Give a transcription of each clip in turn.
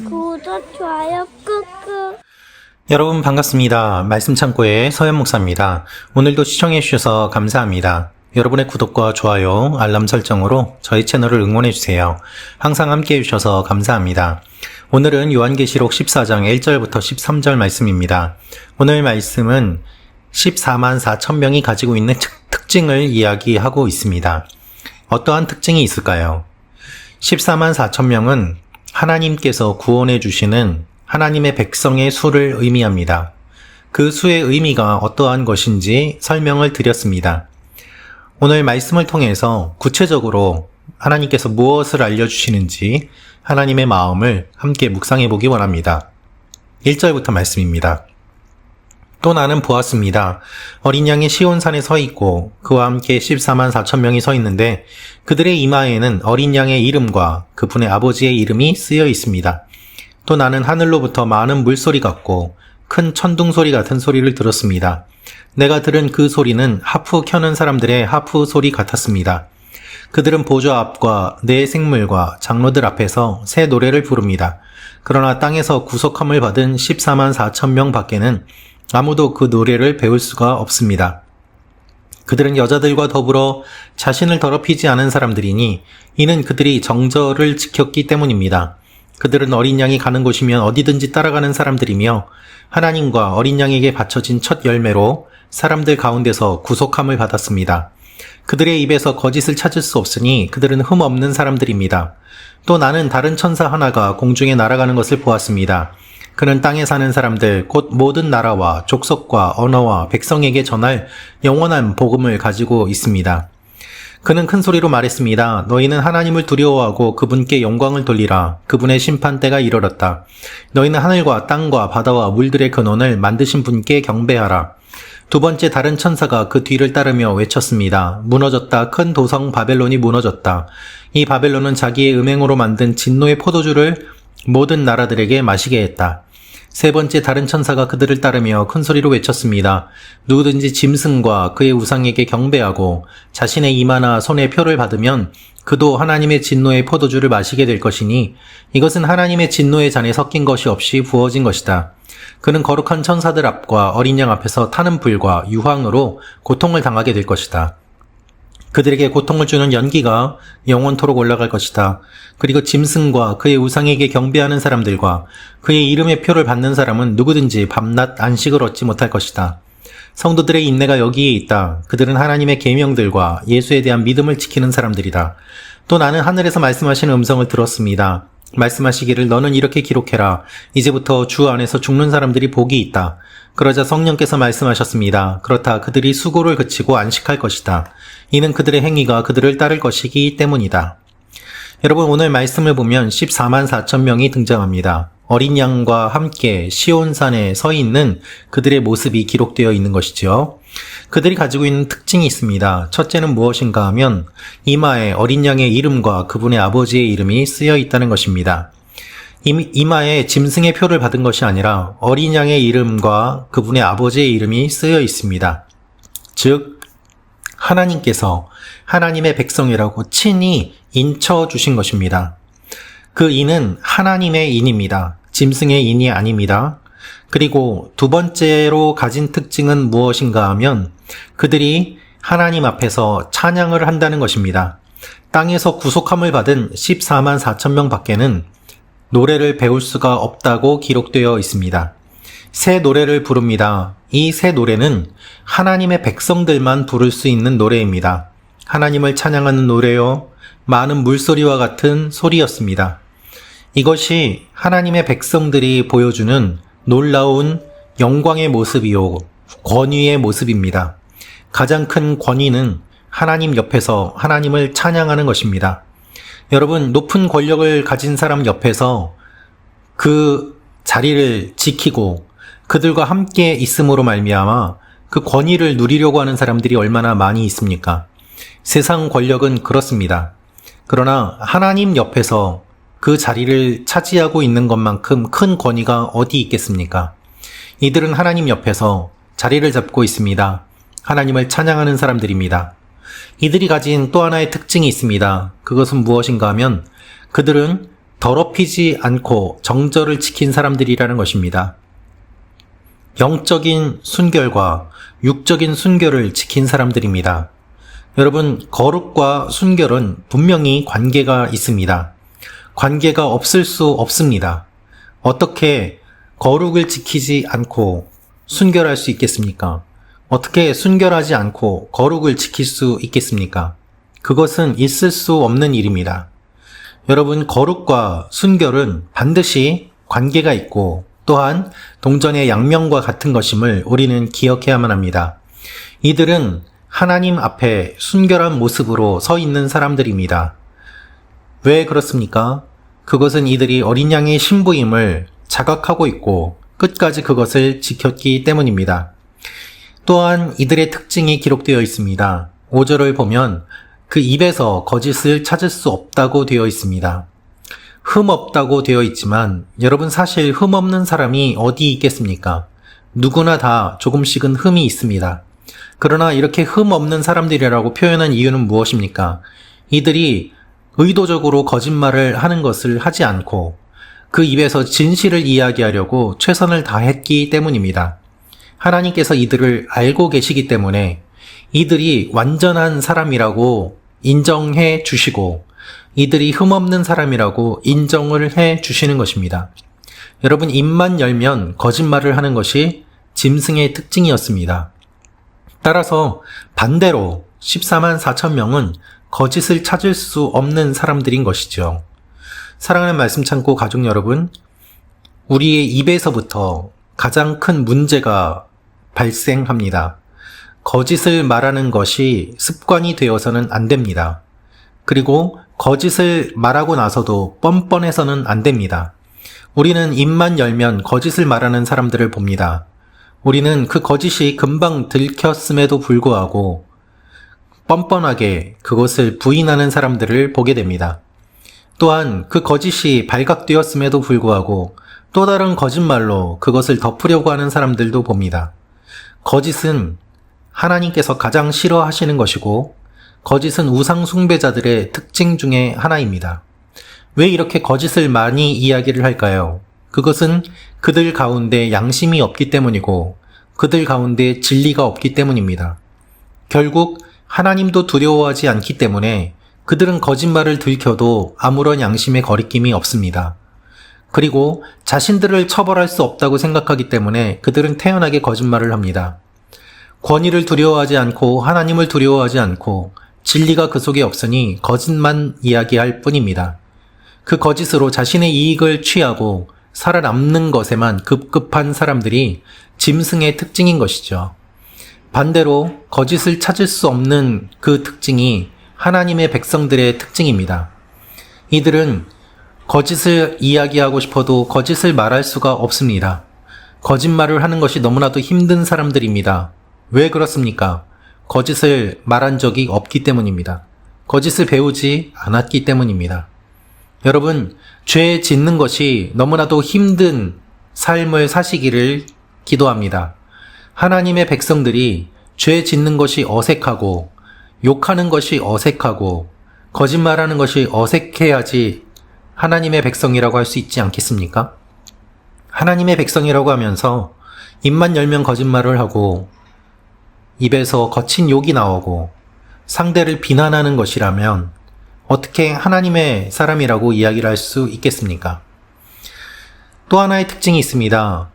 구독, 좋아요 꾹꾹. 여러분 반갑습니다. 말씀창고의 서현 목사입니다. 오늘도 시청해 주셔서 감사합니다. 여러분의 구독과 좋아요, 알람 설정으로 저희 채널을 응원해 주세요. 항상 함께 해주셔서 감사합니다. 오늘은 요한계시록 14장 1절부터 13절 말씀입니다. 오늘 말씀은 14만 4천 명이 가지고 있는 특징을 이야기하고 있습니다. 어떠한 특징이 있을까요? 14만 4천 명은 하나님께서 구원해 주시는 하나님의 백성의 수를 의미합니다. 그 수의 의미가 어떠한 것인지 설명을 드렸습니다. 오늘 말씀을 통해서 구체적으로 하나님께서 무엇을 알려주시는지 하나님의 마음을 함께 묵상해 보기 원합니다. 1절부터 말씀입니다. 또 나는 보았습니다. 어린 양이 시온산에 서 있고 그와 함께 14만 4천 명이 서 있는데 그들의 이마에는 어린 양의 이름과 그분의 아버지의 이름이 쓰여 있습니다. 또 나는 하늘로부터 많은 물소리 같고 큰 천둥 소리 같은 소리를 들었습니다. 내가 들은 그 소리는 하프 켜는 사람들의 하프 소리 같았습니다. 그들은 보좌 앞과 네 생물과 장로들 앞에서 새 노래를 부릅니다. 그러나 땅에서 구속함을 받은 14만 4천 명 밖에는 아무도 그 노래를 배울 수가 없습니다. 그들은 여자들과 더불어 자신을 더럽히지 않은 사람들이니 이는 그들이 정절을 지켰기 때문입니다. 그들은 어린 양이 가는 곳이면 어디든지 따라가는 사람들이며 하나님과 어린 양에게 바쳐진 첫 열매로 사람들 가운데서 구속함을 받았습니다. 그들의 입에서 거짓을 찾을 수 없으니 그들은 흠 없는 사람들입니다. 또 나는 다른 천사 하나가 공중에 날아가는 것을 보았습니다. 그는 땅에 사는 사람들 곧 모든 나라와 족속과 언어와 백성에게 전할 영원한 복음을 가지고 있습니다. 그는 큰 소리로 말했습니다. 너희는 하나님을 두려워하고 그분께 영광을 돌리라. 그분의 심판대가 이르렀다. 너희는 하늘과 땅과 바다와 물들의 근원을 만드신 분께 경배하라. 두 번째 다른 천사가 그 뒤를 따르며 외쳤습니다. 무너졌다. 큰 도성 바벨론이 무너졌다. 이 바벨론은 자기의 음행으로 만든 진노의 포도주를 모든 나라들에게 마시게 했다. 세 번째 다른 천사가 그들을 따르며 큰 소리로 외쳤습니다. 누구든지 짐승과 그의 우상에게 경배하고 자신의 이마나 손에 표를 받으면 그도 하나님의 진노의 포도주를 마시게 될 것이니 이것은 하나님의 진노의 잔에 섞인 것이 없이 부어진 것이다. 그는 거룩한 천사들 앞과 어린 양 앞에서 타는 불과 유황으로 고통을 당하게 될 것이다. 그들에게 고통을 주는 연기가 영원토록 올라갈 것이다. 그리고 짐승과 그의 우상에게 경배하는 사람들과 그의 이름의 표를 받는 사람은 누구든지 밤낮 안식을 얻지 못할 것이다. 성도들의 인내가 여기에 있다. 그들은 하나님의 계명들과 예수에 대한 믿음을 지키는 사람들이다. 또 나는 하늘에서 말씀하시는 음성을 들었습니다. 말씀하시기를 너는 이렇게 기록해라. 이제부터 주 안에서 죽는 사람들이 복이 있다. 그러자 성령께서 말씀하셨습니다. 그렇다. 그들이 수고를 그치고 안식할 것이다. 이는 그들의 행위가 그들을 따를 것이기 때문이다. 여러분 오늘 말씀을 보면 14만 4천 명이 등장합니다. 어린 양과 함께 시온산에 서 있는 그들의 모습이 기록되어 있는 것이죠. 그들이 가지고 있는 특징이 있습니다. 첫째는 무엇인가 하면 이마에 어린 양의 이름과 그분의 아버지의 이름이 쓰여 있다는 것입니다. 이마에 짐승의 표를 받은 것이 아니라 어린 양의 이름과 그분의 아버지의 이름이 쓰여 있습니다. 즉 하나님께서 하나님의 백성이라고 친히 인쳐주신 것입니다. 그 인은 하나님의 인입니다. 짐승의 인이 아닙니다. 그리고 두 번째로 가진 특징은 무엇인가 하면 그들이 하나님 앞에서 찬양을 한다는 것입니다. 땅에서 구속함을 받은 14만 4천 명 밖에는 노래를 배울 수가 없다고 기록되어 있습니다. 새 노래를 부릅니다. 이 새 노래는 하나님의 백성들만 부를 수 있는 노래입니다. 하나님을 찬양하는 노래요. 많은 물소리와 같은 소리였습니다. 이것이 하나님의 백성들이 보여주는 놀라운 영광의 모습이요. 권위의 모습입니다. 가장 큰 권위는 하나님 옆에서 하나님을 찬양하는 것입니다. 여러분, 높은 권력을 가진 사람 옆에서 그 자리를 지키고 그들과 함께 있음으로 말미암아 그 권위를 누리려고 하는 사람들이 얼마나 많이 있습니까? 세상 권력은 그렇습니다. 그러나 하나님 옆에서 그 자리를 차지하고 있는 것만큼 큰 권위가 어디 있겠습니까? 이들은 하나님 옆에서 자리를 잡고 있습니다. 하나님을 찬양하는 사람들입니다. 이들이 가진 또 하나의 특징이 있습니다. 그것은 무엇인가 하면 그들은 더럽히지 않고 정절을 지킨 사람들이라는 것입니다. 영적인 순결과 육적인 순결을 지킨 사람들입니다. 여러분, 거룩과 순결은 분명히 관계가 있습니다. 관계가 없을 수 없습니다. 어떻게 거룩을 지키지 않고 순결할 수 있겠습니까? 어떻게 순결하지 않고 거룩을 지킬 수 있겠습니까? 그것은 있을 수 없는 일입니다. 여러분, 거룩과 순결은 반드시 관계가 있고 또한 동전의 양면과 같은 것임을 우리는 기억해야만 합니다. 이들은 하나님 앞에 순결한 모습으로 서 있는 사람들입니다. 왜 그렇습니까? 그것은 이들이 어린 양의 신부임을 자각하고 있고 끝까지 그것을 지켰기 때문입니다. 또한 이들의 특징이 기록되어 있습니다. 5절을 보면 그 입에서 거짓을 찾을 수 없다고 되어 있습니다. 흠 없다고 되어 있지만 여러분, 사실 흠 없는 사람이 어디 있겠습니까? 누구나 다 조금씩은 흠이 있습니다. 그러나 이렇게 흠 없는 사람들이라고 표현한 이유는 무엇입니까? 이들이 의도적으로 거짓말을 하는 것을 하지 않고 그 입에서 진실을 이야기하려고 최선을 다했기 때문입니다. 하나님께서 이들을 알고 계시기 때문에 이들이 완전한 사람이라고 인정해 주시고 이들이 흠없는 사람이라고 인정을 해 주시는 것입니다. 여러분, 입만 열면 거짓말을 하는 것이 짐승의 특징이었습니다. 따라서 반대로 14만 4천 명은 거짓을 찾을 수 없는 사람들인 것이죠. 사랑하는 말씀 창고 가족 여러분, 우리의 입에서부터 가장 큰 문제가 발생합니다. 거짓을 말하는 것이 습관이 되어서는 안 됩니다. 그리고 거짓을 말하고 나서도 뻔뻔해서는 안 됩니다. 우리는 입만 열면 거짓을 말하는 사람들을 봅니다. 우리는 그 거짓이 금방 들켰음에도 불구하고 뻔뻔하게 그것을 부인하는 사람들을 보게 됩니다. 또한 그 거짓이 발각되었음에도 불구하고 또 다른 거짓말로 그것을 덮으려고 하는 사람들도 봅니다. 거짓은 하나님께서 가장 싫어하시는 것이고 거짓은 우상 숭배자들의 특징 중에 하나입니다. 왜 이렇게 거짓을 많이 이야기를 할까요? 그것은 그들 가운데 양심이 없기 때문이고 그들 가운데 진리가 없기 때문입니다. 결국 하나님도 두려워하지 않기 때문에 그들은 거짓말을 들켜도 아무런 양심의 거리낌이 없습니다. 그리고 자신들을 처벌할 수 없다고 생각하기 때문에 그들은 태연하게 거짓말을 합니다. 권위를 두려워하지 않고 하나님을 두려워하지 않고 진리가 그 속에 없으니 거짓만 이야기할 뿐입니다. 그 거짓으로 자신의 이익을 취하고 살아남는 것에만 급급한 사람들이 짐승의 특징인 것이죠. 반대로 거짓을 찾을 수 없는 그 특징이 하나님의 백성들의 특징입니다. 이들은 거짓을 이야기하고 싶어도 거짓을 말할 수가 없습니다. 거짓말을 하는 것이 너무나도 힘든 사람들입니다. 왜 그렇습니까? 거짓을 말한 적이 없기 때문입니다. 거짓을 배우지 않았기 때문입니다. 여러분, 죄 짓는 것이 너무나도 힘든 삶을 사시기를 기도합니다. 하나님의 백성들이 죄 짓는 것이 어색하고 욕하는 것이 어색하고 거짓말하는 것이 어색해야지 하나님의 백성이라고 할 수 있지 않겠습니까? 하나님의 백성이라고 하면서 입만 열면 거짓말을 하고 입에서 거친 욕이 나오고 상대를 비난하는 것이라면 어떻게 하나님의 사람이라고 이야기를 할 수 있겠습니까? 또 하나의 특징이 있습니다.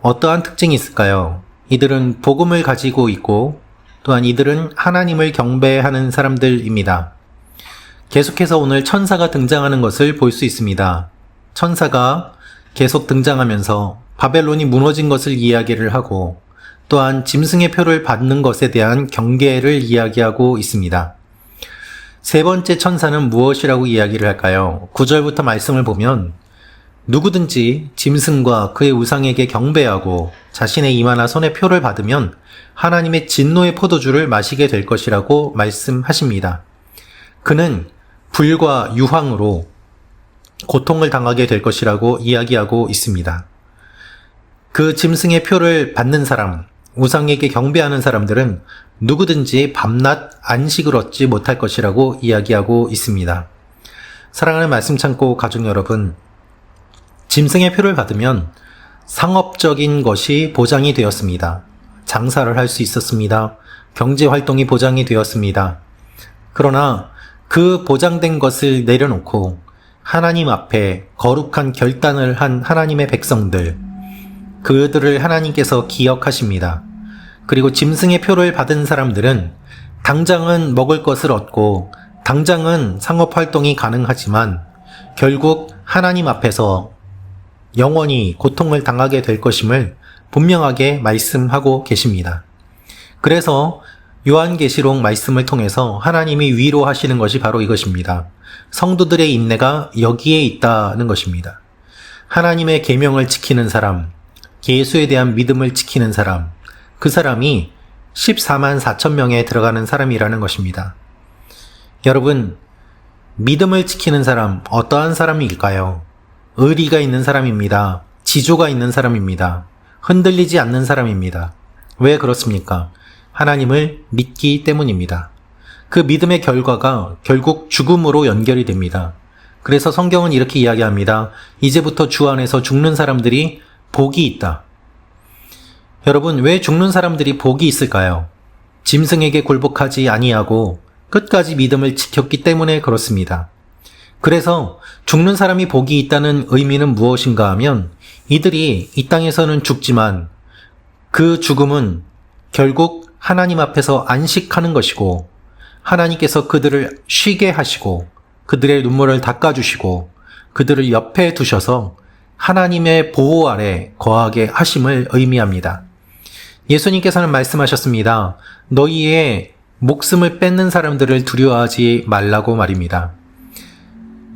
어떠한 특징이 있을까요? 이들은 복음을 가지고 있고 또한 이들은 하나님을 경배하는 사람들입니다. 계속해서 오늘 천사가 등장하는 것을 볼 수 있습니다. 천사가 계속 등장하면서 바벨론이 무너진 것을 이야기를 하고 또한 짐승의 표를 받는 것에 대한 경계를 이야기하고 있습니다. 세 번째 천사는 무엇이라고 이야기를 할까요? 9절부터 말씀을 보면 누구든지 짐승과 그의 우상에게 경배하고 자신의 이마나 손에 표를 받으면 하나님의 진노의 포도주를 마시게 될 것이라고 말씀하십니다. 그는 불과 유황으로 고통을 당하게 될 것이라고 이야기하고 있습니다. 그 짐승의 표를 받는 사람, 우상에게 경배하는 사람들은 누구든지 밤낮 안식을 얻지 못할 것이라고 이야기하고 있습니다. 사랑하는 말씀 창고 가족 여러분, 짐승의 표를 받으면 상업적인 것이 보장이 되었습니다. 장사를 할 수 있었습니다. 경제 활동이 보장이 되었습니다. 그러나 그 보장된 것을 내려놓고 하나님 앞에 거룩한 결단을 한 하나님의 백성들, 그들을 하나님께서 기억하십니다. 그리고 짐승의 표를 받은 사람들은 당장은 먹을 것을 얻고 당장은 상업 활동이 가능하지만 결국 하나님 앞에서 영원히 고통을 당하게 될 것임을 분명하게 말씀하고 계십니다. 그래서 요한계시록 말씀을 통해서 하나님이 위로하시는 것이 바로 이것입니다. 성도들의 인내가 여기에 있다는 것입니다. 하나님의 계명을 지키는 사람, 예수에 대한 믿음을 지키는 사람, 그 사람이 14만 4천 명에 들어가는 사람이라는 것입니다. 여러분, 믿음을 지키는 사람, 어떠한 사람일까요? 의리가 있는 사람입니다. 지조가 있는 사람입니다. 흔들리지 않는 사람입니다. 왜 그렇습니까? 하나님을 믿기 때문입니다. 그 믿음의 결과가 결국 죽음으로 연결이 됩니다. 그래서 성경은 이렇게 이야기합니다. 이제부터 주 안에서 죽는 사람들이 복이 있다. 여러분, 왜 죽는 사람들이 복이 있을까요? 짐승에게 굴복하지 아니하고 끝까지 믿음을 지켰기 때문에 그렇습니다. 그래서 죽는 사람이 복이 있다는 의미는 무엇인가 하면 이들이 이 땅에서는 죽지만 그 죽음은 결국 하나님 앞에서 안식하는 것이고 하나님께서 그들을 쉬게 하시고 그들의 눈물을 닦아주시고 그들을 옆에 두셔서 하나님의 보호 아래 거하게 하심을 의미합니다. 예수님께서는 말씀하셨습니다. 너희의 목숨을 뺏는 사람들을 두려워하지 말라고 말입니다.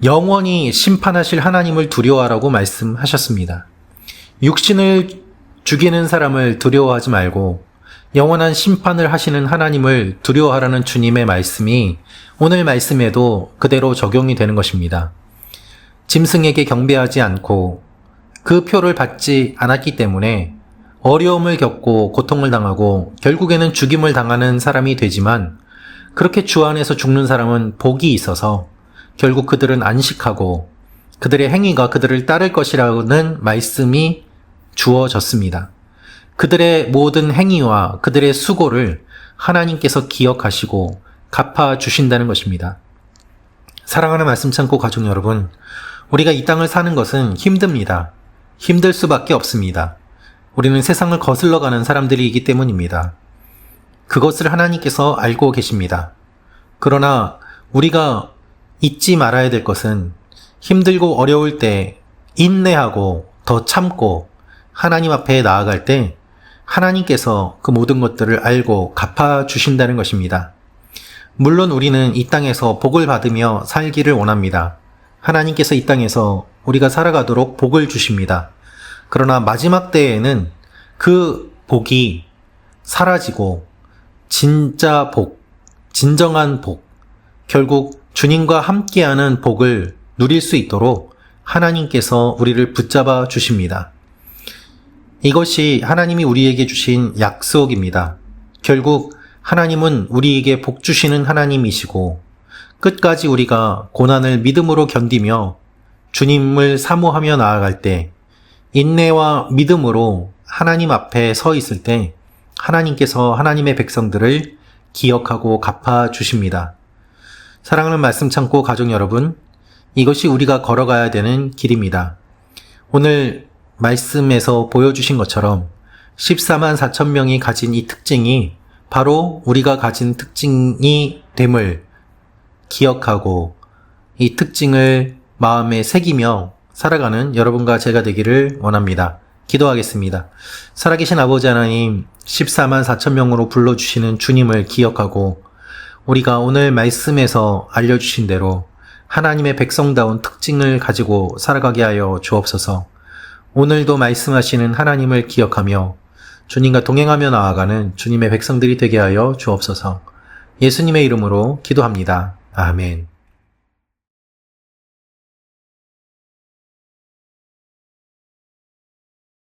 영원히 심판하실 하나님을 두려워하라고 말씀하셨습니다. 육신을 죽이는 사람을 두려워하지 말고 영원한 심판을 하시는 하나님을 두려워하라는 주님의 말씀이 오늘 말씀에도 그대로 적용이 되는 것입니다. 짐승에게 경배하지 않고 그 표를 받지 않았기 때문에 어려움을 겪고 고통을 당하고 결국에는 죽임을 당하는 사람이 되지만 그렇게 주 안에서 죽는 사람은 복이 있어서 결국 그들은 안식하고 그들의 행위가 그들을 따를 것이라는 말씀이 주어졌습니다. 그들의 모든 행위와 그들의 수고를 하나님께서 기억하시고 갚아주신다는 것입니다. 사랑하는 말씀 창고 가족 여러분, 우리가 이 땅을 사는 것은 힘듭니다. 힘들 수밖에 없습니다. 우리는 세상을 거슬러 가는 사람들이기 때문입니다. 그것을 하나님께서 알고 계십니다. 그러나 우리가 잊지 말아야 될 것은 힘들고 어려울 때 인내하고 더 참고 하나님 앞에 나아갈 때 하나님께서 그 모든 것들을 알고 갚아주신다는 것입니다. 물론 우리는 이 땅에서 복을 받으며 살기를 원합니다. 하나님께서 이 땅에서 우리가 살아가도록 복을 주십니다. 그러나 마지막 때에는 그 복이 사라지고 진짜 복, 진정한 복, 결국 주님과 함께하는 복을 누릴 수 있도록 하나님께서 우리를 붙잡아 주십니다. 이것이 하나님이 우리에게 주신 약속입니다. 결국 하나님은 우리에게 복 주시는 하나님이시고 끝까지 우리가 고난을 믿음으로 견디며 주님을 사모하며 나아갈 때 인내와 믿음으로 하나님 앞에 서 있을 때 하나님께서 하나님의 백성들을 기억하고 갚아 주십니다. 사랑하는 말씀 창고 가족 여러분, 이것이 우리가 걸어가야 되는 길입니다. 오늘 말씀에서 보여주신 것처럼 14만 4천 명이 가진 이 특징이 바로 우리가 가진 특징이 됨을 기억하고 이 특징을 마음에 새기며 살아가는 여러분과 제가 되기를 원합니다. 기도하겠습니다. 살아계신 아버지 하나님, 14만 4천 명으로 불러주시는 주님을 기억하고 우리가 오늘 말씀에서 알려주신 대로 하나님의 백성다운 특징을 가지고 살아가게 하여 주옵소서. 오늘도 말씀하시는 하나님을 기억하며 주님과 동행하며 나아가는 주님의 백성들이 되게 하여 주옵소서. 예수님의 이름으로 기도합니다. 아멘.